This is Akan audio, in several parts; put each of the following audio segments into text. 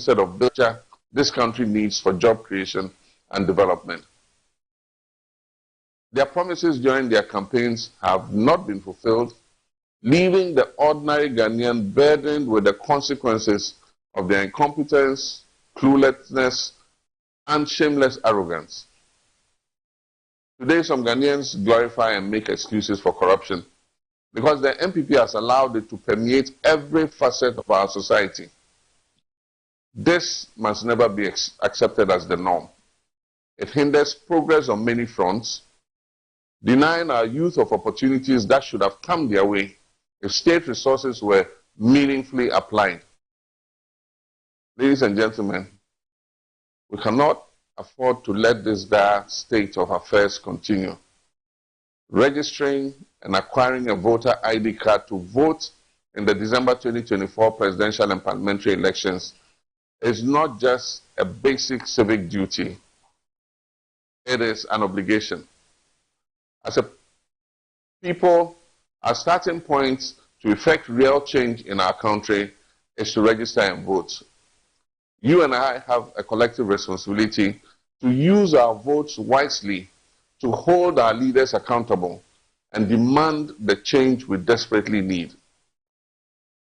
instead of building this country needs for job creation and development. Their promises during their campaigns have not been fulfilled, leaving the ordinary Ghanaian burdened with the consequences of their incompetence, cluelessness, and shameless arrogance. Today, some Ghanaians glorify and make excuses for corruption because the NPP has allowed it to permeate every facet of our society. This must never be accepted as the norm. It hinders progress on many fronts, denying our youth of opportunities that should have come their way if state resources were meaningfully applied. Ladies and gentlemen, we cannot afford to let this dire state of affairs continue. Registering and acquiring a voter ID card to vote in the December 2024 presidential and parliamentary elections is not just a basic civic duty, it is an obligation. As a people, our starting point to effect real change in our country is to register and vote. You and I have a collective responsibility to use our votes wisely to hold our leaders accountable and demand the change we desperately need.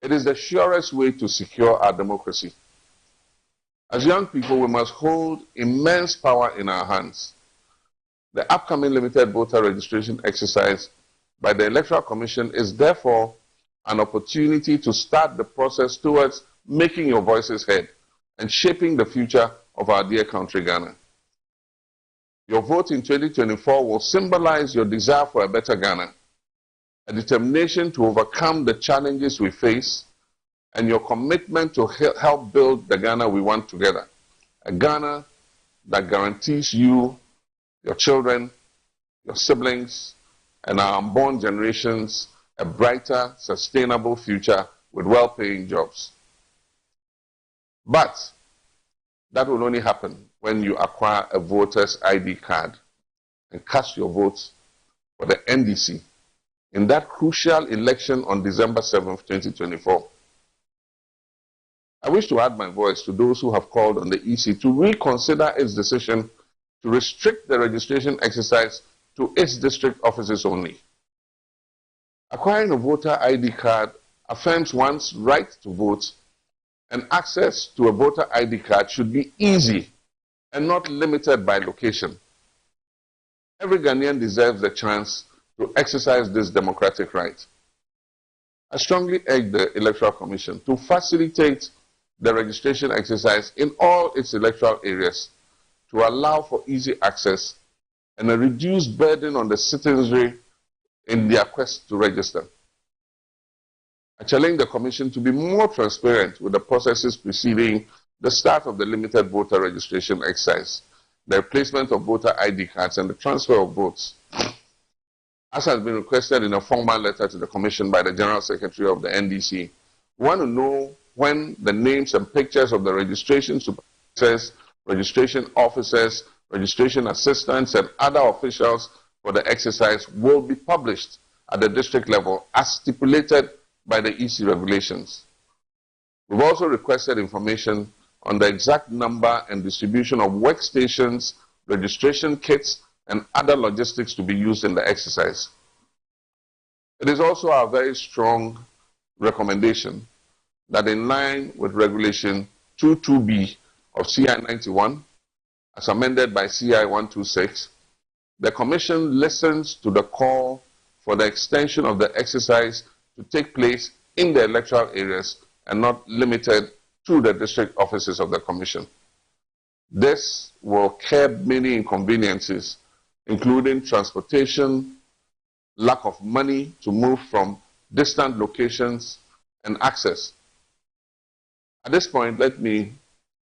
It is the surest way to secure our democracy. As young people, we must hold immense power in our hands. The upcoming limited voter registration exercise by the Electoral Commission is therefore an opportunity to start the process towards making your voices heard and shaping the future of our dear country, Ghana. Your vote in 2024 will symbolize your desire for a better Ghana, a determination to overcome the challenges we face, and your commitment to help build the Ghana we want together. A Ghana that guarantees you, your children, your siblings, and our unborn generations a brighter, sustainable future with well-paying jobs. But that will only happen when you acquire a voter's ID card and cast your vote for the NDC in that crucial election on December 7th, 2024. I wish to add my voice to those who have called on the EC to reconsider its decision to restrict the registration exercise to its district offices only. Acquiring a voter ID card affirms one's right to vote, and access to a voter ID card should be easy and not limited by location. Every Ghanaian deserves the chance to exercise this democratic right. I strongly urge the Electoral Commission to facilitate the registration exercise in all its electoral areas to allow for easy access and a reduced burden on the citizenry in their quest to register. I challenge the Commission to be more transparent with the processes preceding the start of the limited voter registration exercise, the replacement of voter ID cards, and the transfer of votes. As has been requested in a formal letter to the Commission by the General Secretary of the NDC, we want to know when the names and pictures of the registration supervisors, registration officers, registration assistants, and other officials for the exercise will be published at the district level as stipulated by the EC regulations. We've also requested information on the exact number and distribution of workstations, registration kits, and other logistics to be used in the exercise. It is also our very strong recommendation that in line with Regulation 22B of CI 91, as amended by CI 126, the Commission listens to the call for the extension of the exercise to take place in the electoral areas and not limited to the district offices of the Commission. This will curb many inconveniences, including transportation, lack of money to move from distant locations, and access. At this point, let me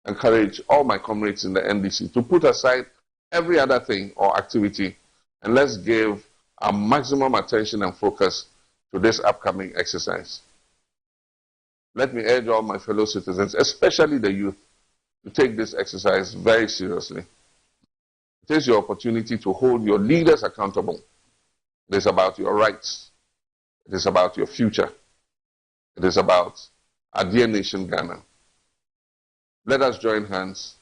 encourage all my comrades in the NDC to put aside every other thing or activity, and let's give our maximum attention and focus to this upcoming exercise. Let me urge all my fellow citizens, especially the youth, to take this exercise very seriously. It is your opportunity to hold your leaders accountable. It is about your rights. It is about your future. It is about our dear nation, Ghana. Let us join hands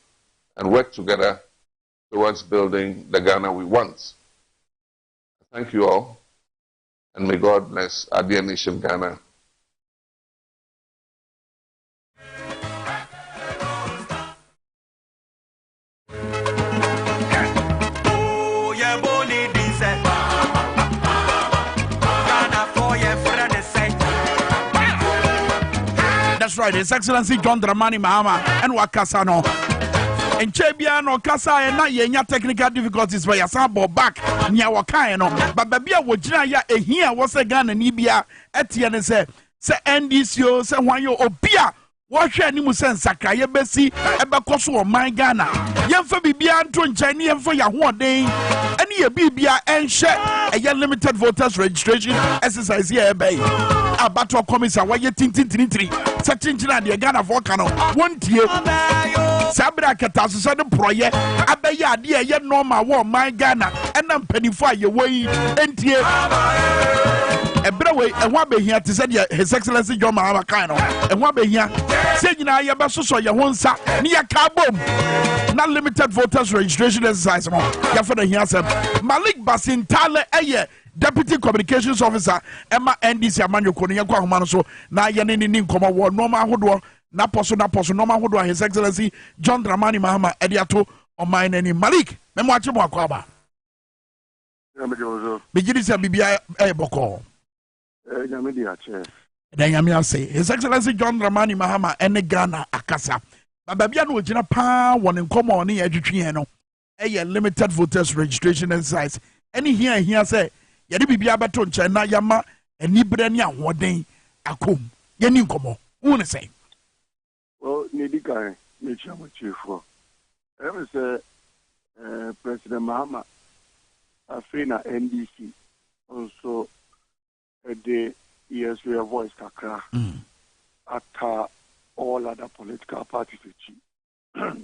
and work together towards building the Ghana we want. Thank you all, and may God bless our dear nation, Ghana. That's right, His Excellency John Dramani Mahama and Wakasano. And Chebia no Kasa and not yenya technical difficulties where Yasabo back near Wakano. But Babia Wajaya a here was a gun and Ibia Etienne say NDCO say one yo Obia. Watch any musen Sakaya Bessie Ebakoso or my Ghana. Yemfa Bibia and Chinese for your one day. Any a Bibia and share a young limited voters registration exercise here bay. A battle commissar why you tintin searching the Ghana volcano. One year Sabra Catas said the project Abaya dear yet normal war my Ghana and I'm penny fire your way and here. A better way, and one be here to say His Excellency John Mahama Kano, and one be here saying ya basso ya one sa near Kabum. Not limited voters registration exercise. Ya for the here Malik Basin Tale Aye, Deputy Communications Officer, Emma NDC Amanu Konya Kwamano, na Yanini Koma war, Norma Hoodwa, Naposo, Norma Hoodwa, His Excellency John Dramani Mahama, Ediato, or mine any Malik, Memoachi Mwakaba. Begin to be a boko. Then say His Excellency John Dramani Mahama and Ghana Akasa. Babiano Jina Pa one in common education. A limited voters registration exercise. Any here say Yadi Biabaton China Yama and Nibrania one day Akum. Yenin Komo. Who say? Well, Nidika, nature with you for. I was President Mahama, Afrina NDC, also. The ESW voice kakra at all other political parties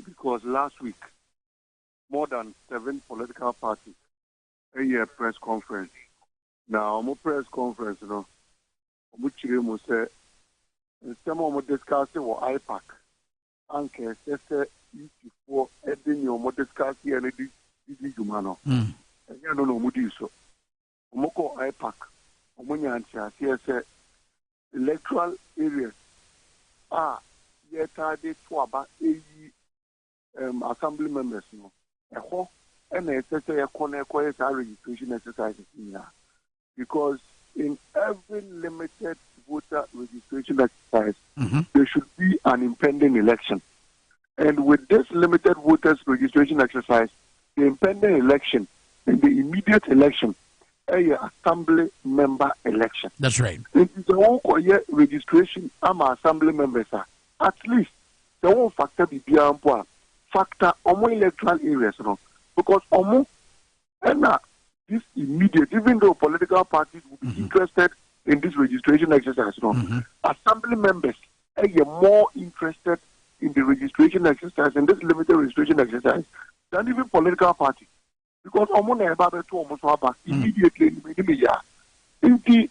because last week more than 7 political parties a press conference. Now more press conference, you know, which you say some of discussing or IPAC and say for adding your discussing and this humano. And you don't know what you so. Moko IPAC. Electoral areas are yet targeted for about 80 assembly members. And a registration exercises in here. Because in every limited voter registration exercise, there should be an impending election. And with this limited voters registration exercise, the impending election and the immediate election, assembly member election. That's right. It is the whole registration. I'm assembly members. At least the whole factor be beyond factor on electoral areas, you know, because and this immediate, even though political parties will be interested in this registration exercise, you know, assembly members are more interested in the registration exercise and this limited registration exercise than even political parties. Because immediately the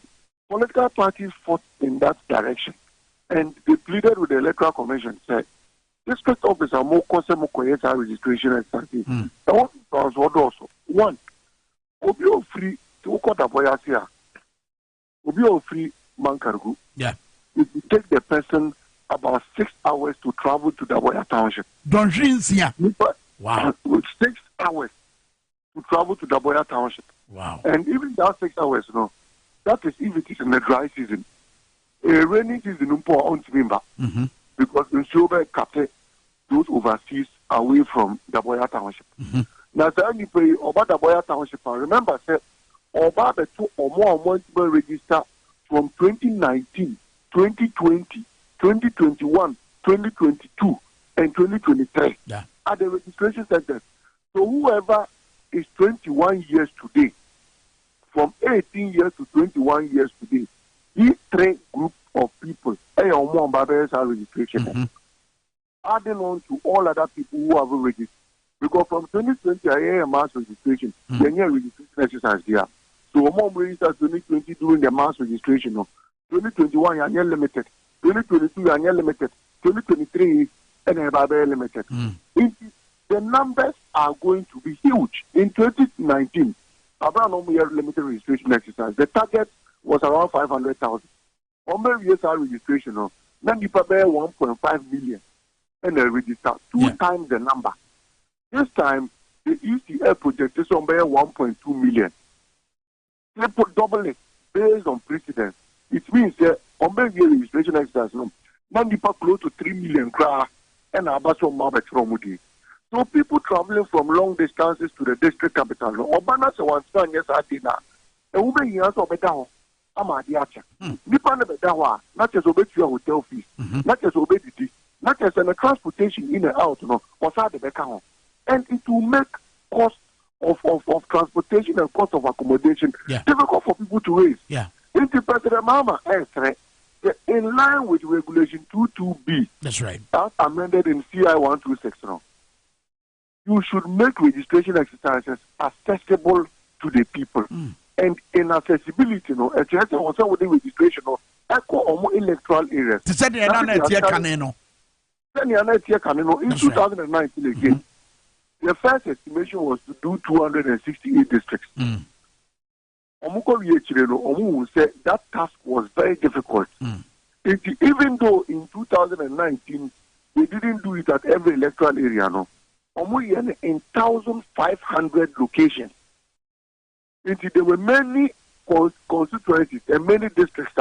political parties fought in that direction, and they pleaded with the Electoral Commission, said, district officer more registration exercise. That was what also. One, Obio free to Dwaboase here. Obio free Mankargu. Yeah. It will take the person about 6 hours to travel to Dwaboase Township. Don't you? Wow. With 6 hours to travel to Dwaboase Township. Wow. And even that 6 hours, you know, that is if it is in the dry season. A rainy season, because in Silver capture those overseas away from Dwaboase Township. Now, the pay about Dwaboase Township, remember, said, Oba the two or more register from 2019, 2020, 2021, 2022, and 2023 at the registration centers. So whoever is 21 years today, from 18 years to 21 years today, these 3 groups of people are registration. Adding on to all other people who have registered. Because from 2020, I hear a mass registration. Then you registration exercise there. So Oman registered 2020 during the mass registration. 2021, you are limited. 2022, you are limited. 2023, and Ebabe Limited. The numbers are going to be huge. In 2019, Abraham Limited registration exercise, the target was around 500,000. On the USR registration, now you pay 1.5 million and they register two times the number. This time, the ECL projected on 1.2 million. They put double it based on precedence. It means that on the registration exercise, now you pay close to 3 million and Abaso Mabet from Mudi. So people traveling from long distances to the district capital, Obana se one stand yes I did that. A woman years of better. Amadiacha. Nipa na bedawa, not just obey your hotel fees, not just obey the not just a transportation in and out, or side the back. And it will make cost of transportation and cost of accommodation difficult for people to raise. Into President Mama in line with regulation 22B. That's right. As amended in CI 126 now. You should make registration exercises accessible to the people. And in accessibility, a church also with the registration of echo electoral areas. To say the in 2019 again, the first estimation was to do 268 districts. Omu said that task was very difficult. Even though in 2019 they didn't do it at every electoral area, Omu in 1,500 locations. There were many constituencies and many districts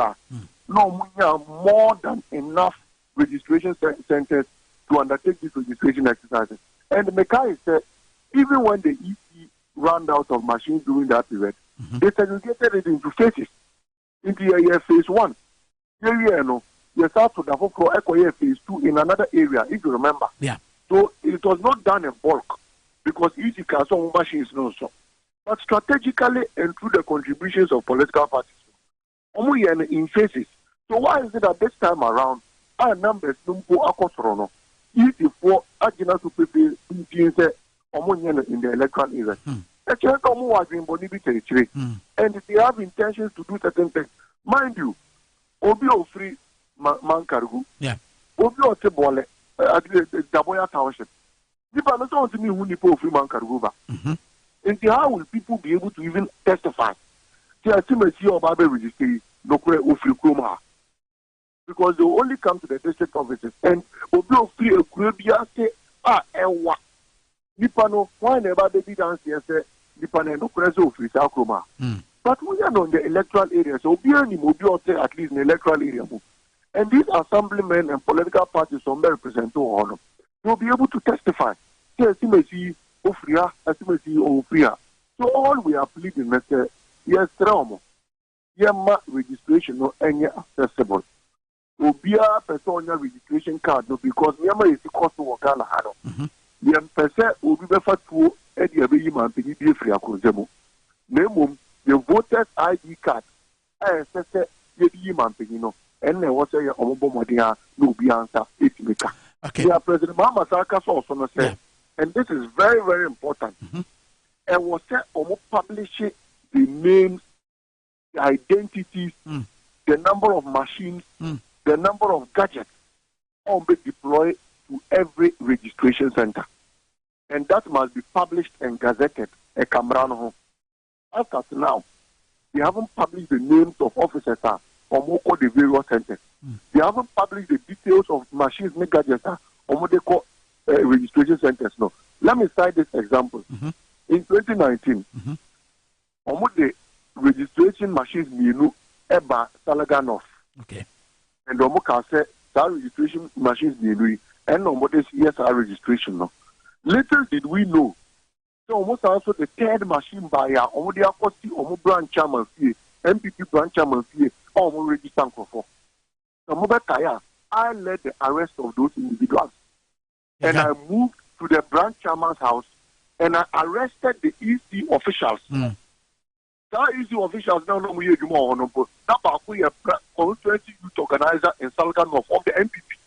more than enough registration centers to undertake these registration exercises. And the Mekai said, even when the EC ran out of machines during that period, they segregated it into phases. Into phase 1. You start to the phase 2 in another area, if you remember. So it was not done in bulk because EC can some machines so. But strategically and through the contributions of political parties, in phases. So why is it that this time around our numbers don't go across easy for Agina to prepare in the electoral area? And they have intentions to do certain things. Mind you, Obi free Mankargu, Obi Otebole at the Dwaboase township. People are not to me who need free Mankargu. And how will people be able to even testify? Because they will only come to the district offices and will be free a Caribbean say, ewa. Nipano, why never they did answer, say, Nipano no preso free Sakroma. But we are on the electoral area, so be any mobile at least in the electoral area. And these assemblymen and political parties on the represent to will be able to testify. So all we are pleading is yes, registration no any accessible. Obia personal registration card no because Yama is the cost of Wakala Hado. The person will be better to Eddie Abiman to be free across Name the voters ID card. I said Eddie Mampino and there was a Omobomodia no be answer it maker. Okay. Yeah, President Mama Saka also said. And this is very, very important. And was publishing the names, the identities, the number of machines, the number of gadgets, all be deployed to every registration center. And that must be published and gazetted at Camrano. After now, they haven't published the names of officers or the various centers. They haven't published the details of machines and gadgets or what they call registration centers. No. Let me cite this example. In 2019, the registration machines Minu Eba Salaganov. Okay. And Omoka said that registration machines Minu and this ESR registration. No. Little did we know. So almost also the third machine buyer, the Akosi, branch chairman fee, MPP branch chairman fee, register for. So I led the arrest of those individuals. And I moved to the branch chairman's house and I arrested the EC officials. That EC officials now know me more on that constituency youth organizer in Salgan of the MPP.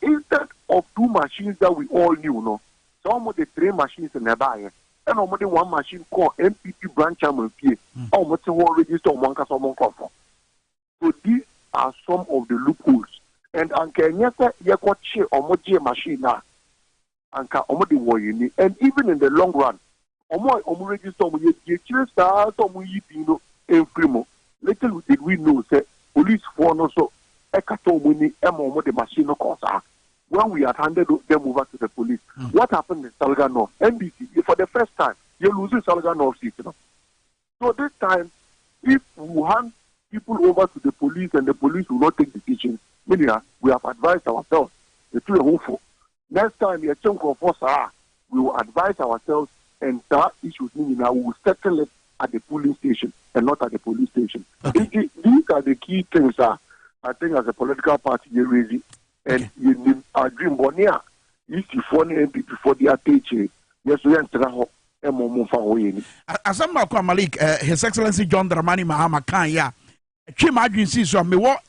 Instead of two machines that we all knew, some of the 3 machines in the buyer and only one machine called MPP branch chairman fee. Almost all register on one case. So these are some of the loopholes And anka nyese yekoche omoje machine na anka omode woyini. And even in the long run, omo register omo ye chire sa so omo yi dino enfrimo. Little did we know say police for no so ekato omo ni omo the machine no kosa. When we had handed them over to the police, what happened in Salga North? NBC, for the first time, you're losing Salga North seat, you know. So this time, if we hand people over to the police and the police will not take decisions, we have advised ourselves. It's really hopeful. Next time, we will advise ourselves and that issue we will settle it at the polling station and not at the police station. Okay. These are the key things I think as a political party, you're raising. And you dream bonia, if you phone MP before the teacher, yes, we enter a Asamba kwa Malik, His Excellency John Dramani Mahama Kanya, Chim Agency, so me what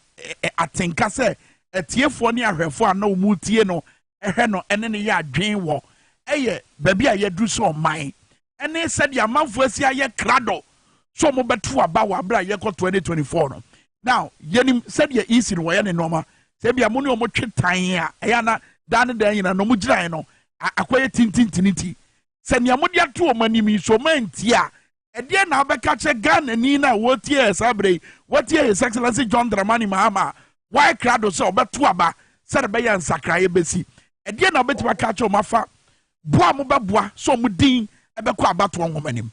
atenka se, a tiefoni a refo no mutieno, a heno, and then ya drain war. Eye, baby, I do so mine. And they said, ya man for ya crado, so mo betu abawa bra yeko 2024. Now, Yenim said ye easy in Wayane Noma. Sebi amuni omo twetanya eyana dan dan yina no mugira no akoye tintintiniti se ne amodi ato omanimi so mantia e de na obeka che Ghana ni na wotie sabre wotie His Excellency John Dramani Mahama why crowd so obeto aba se de be ya nsakraye besi e de na obetima ka che omafa boa mo beboa so mo din e be ko abato omanim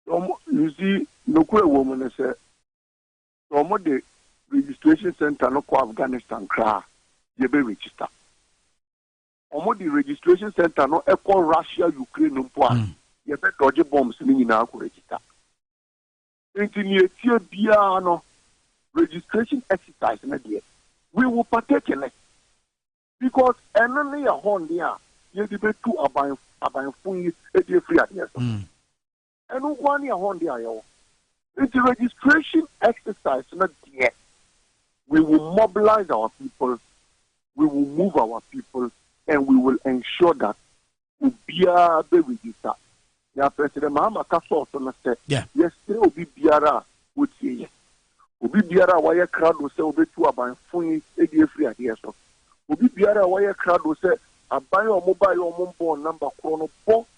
you see no kwe wo mo ne se omo de registration center no ko Afghanistan kra ye be register omo the registration center no e ko Russia Ukraine no po ye be dodge bombs ni nyina ko register intini etie bia no registration exercise na there we will partake in it because enemy ya hon there ye di be tu aban fun e dey free at there enu kwani ya hon there yo it's registration exercise na there. We will mobilize our people, we will move our people, and we will ensure that we be register. Yeah, President Mahama Kasso also said, yes, there will be Biara would say yes. Will be Biara wire crowd will say, will be two about phone, free ideas. Will be Biara wire crowd will say, I buy your mobile or mobile number, chrono,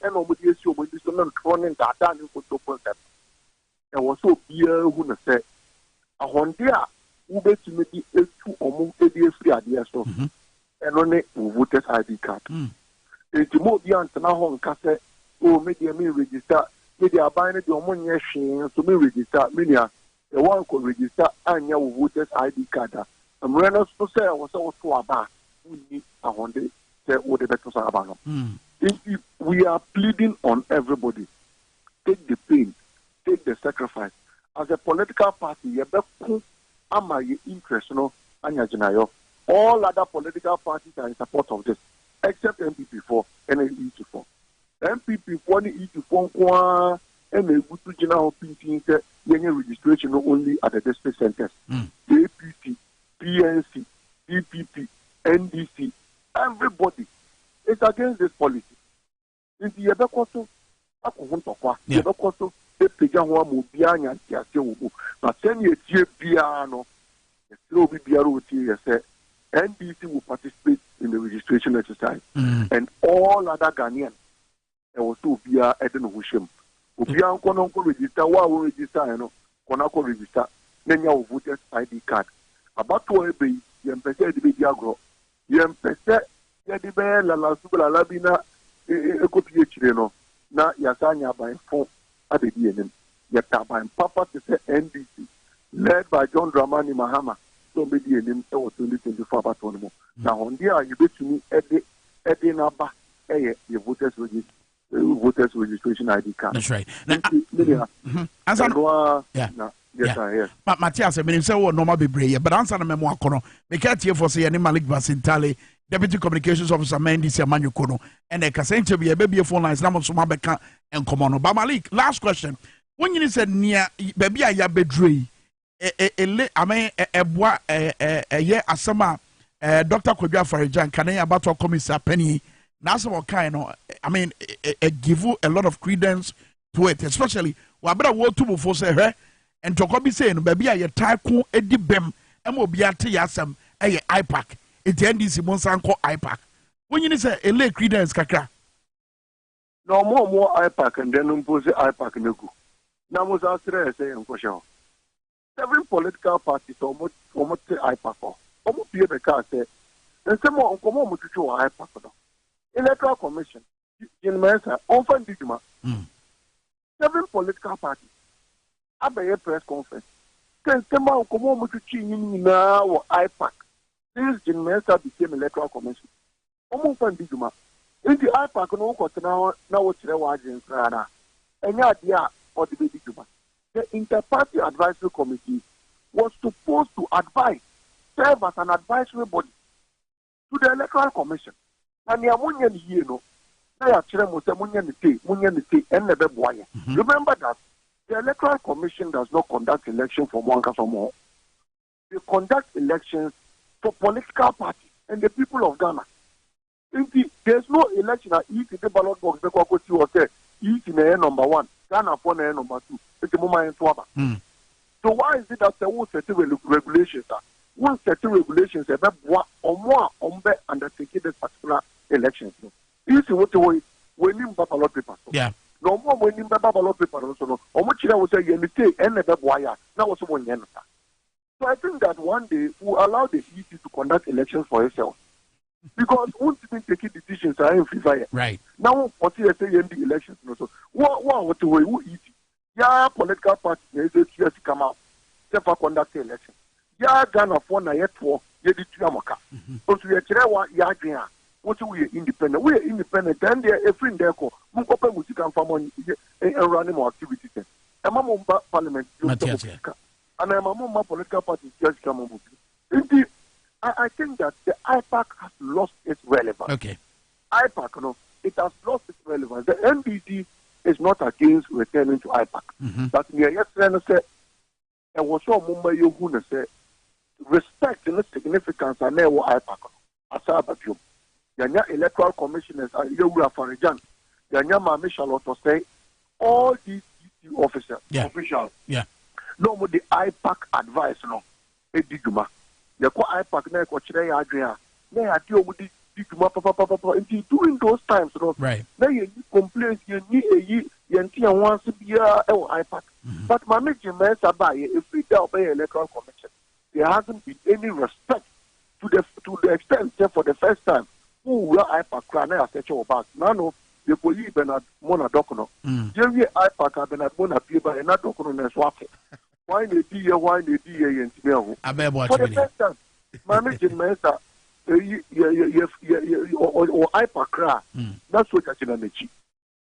and over the issue with this one, cloning that done for 2.7. And also Biara who said, a Honda. Ube to make it two or more free ideas so and only voters ID card. It's more beyond now cassette or media me register, media buying the money to me register, media the one could register and your voters ID card. I'm ready to say I was also about we need a Honda say what the better about. We are pleading on everybody. Take the pain, take the sacrifice. As a political party, you better ama ye interest no anya jinayo. All other political parties are in support of this except MPP4 and E24. MPP4 and E24 kwa and a good general pinting say registration not only at the district centers. APC, PNC, DPP, NDC, everybody is against this policy. In the Yebekoso, Akuhuntokwa, Yebekoso, Epejawa Mubianya, Tiasewu, but 10 years, Piano, still be Biaroti, say, NDC will participate in the registration exercise, and all other Ghanaians, there was to be a Eden Hushim. Ubian Kononko register, why will register, you know, Konako register, then you voters ID card. About 2 be, Yempese de Biagro, Yempese, Yadibe, La Subla Labina, Ekopiechino, na Yasanya by phone. At the DNM, yet by Papa to say NDC, led by John Dramani Mahama, so maybe DNM 2024 about one more. Now, on there, you bet to me Eddie Naba, your voters registration ID card. That's right. Yes. But Matthias, I mean, say what normal be brave, but answer the memoir corner. Make it here for say any Malik Basintale, Deputy Communications Officer Mendy Manu Kono, and a Cassandra be a baby phone lines, Naman Sumabeka and Common. But Malik, last question. When you said near baby, I ya bedre, I mean, a bois, a year as summer, Dr. Kodja Farijan, Kanaya Bato Commissar Penny, Nassau kind of, I mean, give you a lot of credence to it, especially Wabra World to say her. And to be saying, baby, I tycoon Eddie Bem, and will be at Yasam, IPAC it NDC monsanko IPAC when you say a lake credence kakra no more IPAC and then impose IPAC nego now was after say question several political parties almost IPAC almost be the car say and some more come to IPAC electoral commission in Mensa often digma several political parties have a press conference then some more come to now IPAC since in Mensa became electoral commission almost digma in the IPAC no got now what's the wages and yeah or the digma the inter-party advisory committee was supposed to serve as an advisory body to the electoral commission and the ammonia here no remember that the electoral commission does not conduct elections for one more. They conduct elections for political parties and the people of Ghana. There's no election at each in the ballot box each in the number 1, Ghana for the number 2. It's the moment in So why is it that there won't set regulations? One set regulations about what or more undertaking this particular elections. You see what we in ballot paper. Yeah. No more winning ballot paper also. Or much I would say you say and the wire. Now also one year. So I think that one day we allow the EC to conduct elections for itself. Because once you taking decisions are in favor. Right. Now what you say in the elections also. What the way who EC? Yeah, political parties they come out. Therefore conduct the election. Yeah, Ghana for na yet for yedi tuamaka. So we are ya what we are independent. We are independent and they are a friend there called Munkope Musikan Famon and running more activities. A Mamma Parliament and I'm a Mamma political party just come on. I think that the IPAC has lost its relevance. Okay. IPAC, no, it has lost its relevance. The NDC is not against returning to IPAC. But we are yesterday said, and was so Mumbai Yohuna said, respect and significance are never IPAC. Asabatu. Yanya electoral commissioners are Yura Farijan. Yanya Mami Charlotte say, all these officers, officials, no more the IPAC advice, no, Ediguma. The IPAC na kochire ya adria na ya di omudi diguma papa until during those times no right na you complaints you ni eyi yenti an wan se bia e wo IPAC but my major mesa ba ye if we dey obey electoral commission there hasn't been any respect to the extent for the first time who were IPAC cry na search about no the police Bernard Mona Dokono je IPAC Bernard Mona Pieba na Dokono na swafe. Why they do in Timeo? For the first time, my major master, or IPAC, that's what I can.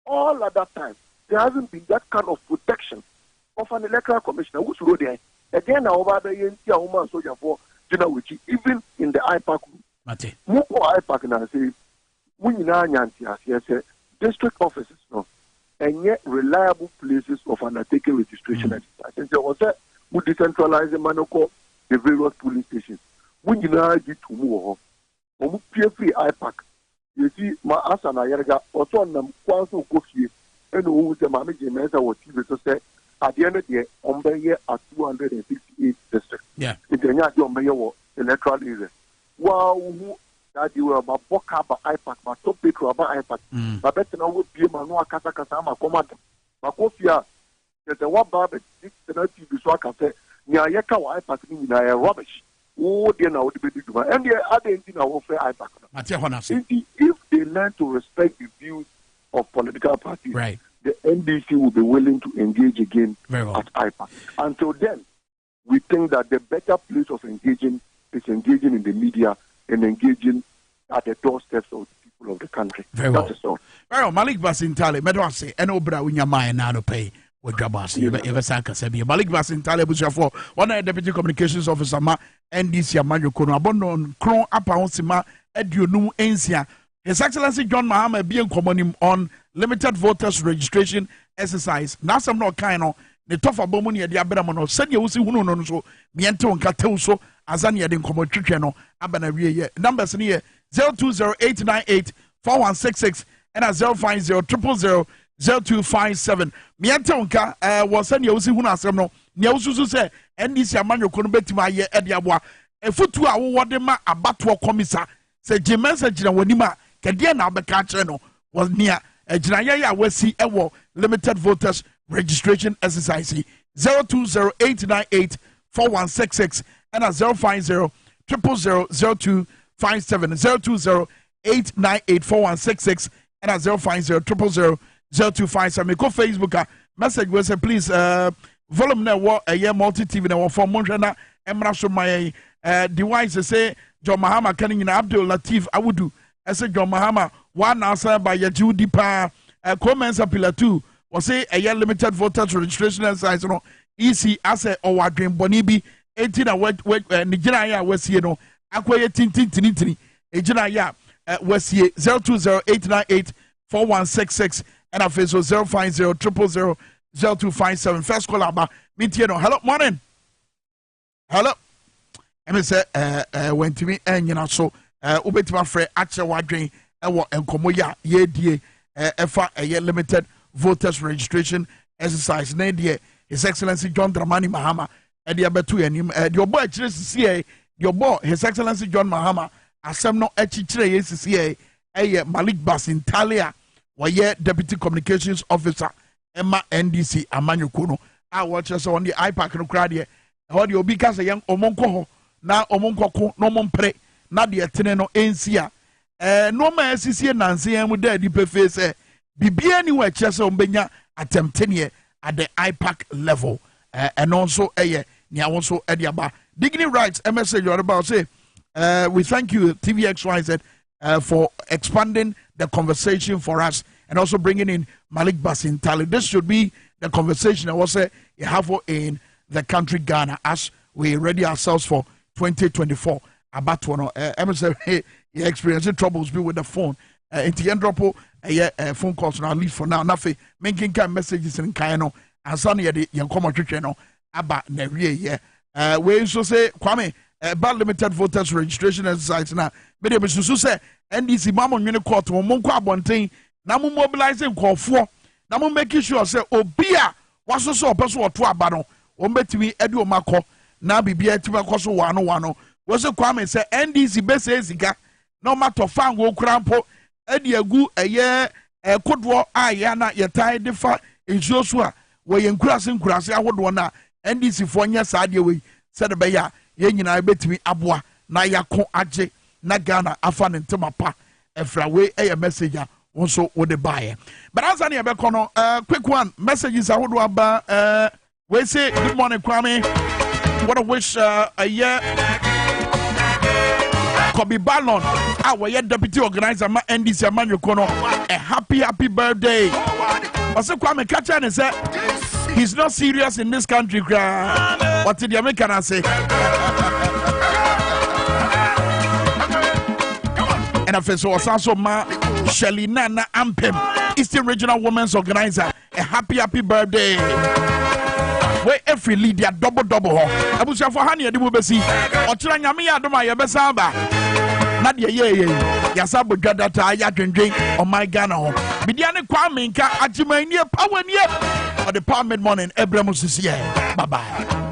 All at that time, there hasn't been that kind of protection of an electoral commissioner who's road there. Again, over the Yentia woman soldier for Jinawichi, even in the IPAC room. Muko IPAC now say, Munina district offices, no. And yet reliable places of undertaking registration exercise. And there was a who decentralize the manoko the various police stations. When you know get to move on PFP IPAC, you see my asana yerga also on them kwanso kofi and who the manager mesa was to say at the end of the year on the year at 268 districts. Yeah. It's a year on the electoral area. Wow. That you were about Boka by IPAC, but so Petro about IPAC. But better now would be Manua Katakasama command. Makofia, there's a one barber, this TV so I can say, Nyayaka IPAC in rubbish. Oh, dear, now would be the and the other engine of IPAC. If they learn to respect the views of political parties, right, the NDC will be willing to engage again at IPAC. Until then, we think that the better place of engaging is engaging in the media and engaging at the doorsteps of the people of the country. Very well. Malik Basintale, Medwase, and Obra Winyama and Nano Pay with Dwaboase. Eversaka Sabi. Malik Basintale Bushafo, one deputy communications officer, NDC Amanyo Kono, Abono, Kron Apaonsima, Edunum Ensia. His Excellency John Mahama being common on limited voters registration exercise. Nasam no kaino. The tough abomuni at the Abramono said you see who so Miento and Cateuso Azania de Comotrucano Abana numbers near 0208984166 and a 050000257. Miantonka was sending you see who Nasamo Niausu say and this Yamano Konbetima ye Ediabwa efutu a wo de ma abato komisa se jemensa gina wanima kede na abeka kire no was near gina ya wasi ewo limited voters registration exercise 0208984166 and 050000257 020898416 and 050000257 go Facebook message we say please volume na wo multi TV na wo for monhwe emra so my device say John Mahama kan nyina Abdul Latif Awudu say John Mahama one answer by Yajudi pa comments appeal 2 was say limited voters registration exercise no easy as a owadwen boni bi 18 na Nigeria ya wasie no akoye tintintinitini ejina ya wasie 0208984166 and a face 050000257 first call about meet no hello morning hello I say when to me and you know so ubetima frɛ akyɛ wadwen ɛwɔ enkomo ya yedie ɛfa limited voters registration exercise na die His Excellency John Dramani Mahama ɛde abetu anim de obo akyire sisi de obo His Excellency John Mahama asɛm no akyire yesisi Malik Basintalia wɔyɛ deputy communications officer Emma NDC amanyoko no a wɔkyerɛ sɛ on the iPack no kra de hɔ de obi ka sɛ yɛn omonkɔ hɔ na omonkɔko no mompre na de etene no ensia no ma asisi nanse yan mu da di pefe sɛ bibia ni wa kyerɛ sɛ ombenya attemptenie at the iPack level and also ni awonso e de aba dignity rights message you about say we thank you TVXYZ for expanding the conversation for us and also bringing in Malik Basintali. This should be the conversation I was say you have in the country Ghana as we ready ourselves for 2024 about one say you experiencing troubles with the phone into the drop phone calls now leave for now nothing making kind messages in Kano and Sunny the young common no about Neria we so say Kwame about limited voters registration exercise now but they say NDC Mamon Uni Court Monko Abontain Namu mobilizing call for Namu making sure say Obia was so person or two abano Ombetimi Edu Mako na bibia tima kwaso wano was a Kwame say NDC best eziga no matter fan go crampo edi agu kodwo ayana yetai defa ensuosua we yenkurase ahodo na NDC fo nya saade we said be ya ye nyina betimi aboa na yako age na Ghana afa ne ntema pa efra we message a wonso wo de bae but as an be kono quick one messages ahodo aba we say good morning Kwame what a wish a year Kobe Ballon our deputy organizer ma NDC Amanyokono a happy birthday also Kwame catch and say he's not serious in this country what did the American say and a face was also ma Shelina na Ampem Eastern Regional Women's Organizer a happy birthday where every leader double ho abusia for hani ade mo besi otira nyame ya adoma ye besa ba na de ye yasa bodwada ta ya dwendwen o my Ghana ho bidia ne Kwame Minkah agimanie power nie or the power mid morning Abraham sisi bye bye.